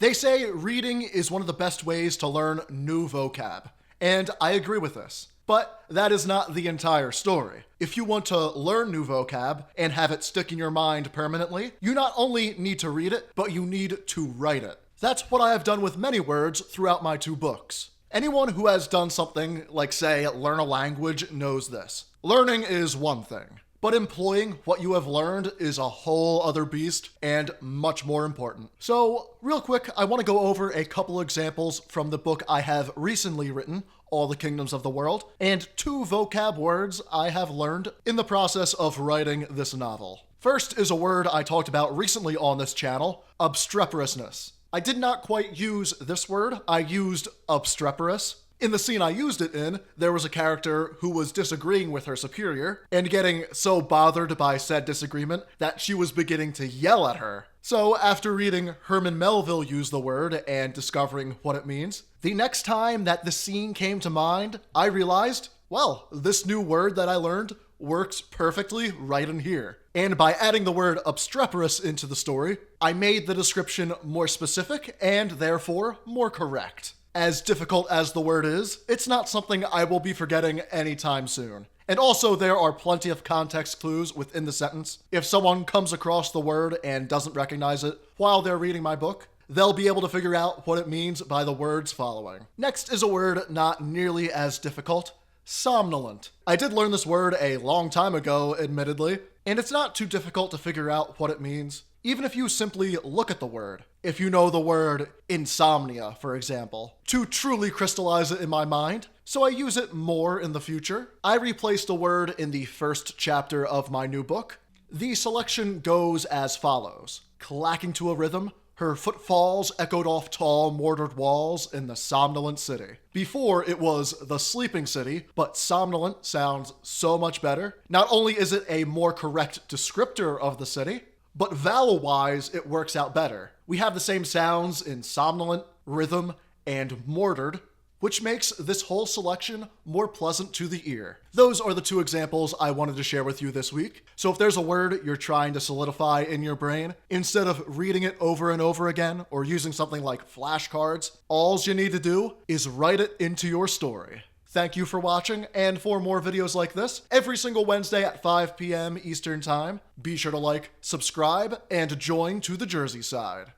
They say reading is one of the best ways to learn new vocab, and I agree with this. But that is not the entire story. If you want to learn new vocab and have it stick in your mind permanently, you not only need to read it, but you need to write it. That's what I have done with many words throughout my 2 books. Anyone who has done something like, say, learn a language knows this. Learning is one thing, but employing what you have learned is a whole other beast and much more important. So, real quick, I want to go over a couple examples from the book I have recently written, All the Kingdoms of the World, and 2 vocab words I have learned in the process of writing this novel. First is a word I talked about recently on this channel, obstreperousness. I did not quite use this word, I used obstreperous. In the scene I used it in, there was a character who was disagreeing with her superior and getting so bothered by said disagreement that she was beginning to yell at her. So after reading Herman Melville use the word and discovering what it means, the next time that the scene came to mind, I realized, well, this new word that I learned works perfectly right in here. And by adding the word obstreperous into the story, I made the description more specific and therefore more correct. As difficult as the word is, it's not something I will be forgetting anytime soon. And also, there are plenty of context clues within the sentence. If someone comes across the word and doesn't recognize it while they're reading my book, they'll be able to figure out what it means by the words following. Next is a word not nearly as difficult, somnolent. I did learn this word a long time ago, admittedly, and it's not too difficult to figure out what it means, even if you simply look at the word. If you know the word insomnia, for example, to truly crystallize it in my mind, so I use it more in the future, I replaced a word in the first chapter of my new book. The selection goes as follows. Clacking to a rhythm, her footfalls echoed off tall mortared walls in the somnolent city. Before, it was the sleeping city, but somnolent sounds so much better. Not only is it a more correct descriptor of the city, but vowel-wise, it works out better. We have the same sounds in somnolent, rhythm, and mortared, which makes this whole selection more pleasant to the ear. Those are the 2 examples I wanted to share with you this week. So if there's a word you're trying to solidify in your brain, instead of reading it over and over again or using something like flashcards, all you need to do is write it into your story. Thank you for watching, and for more videos like this, every single Wednesday at 5 p.m. Eastern Time, be sure to like, subscribe, and join to the Jersey side.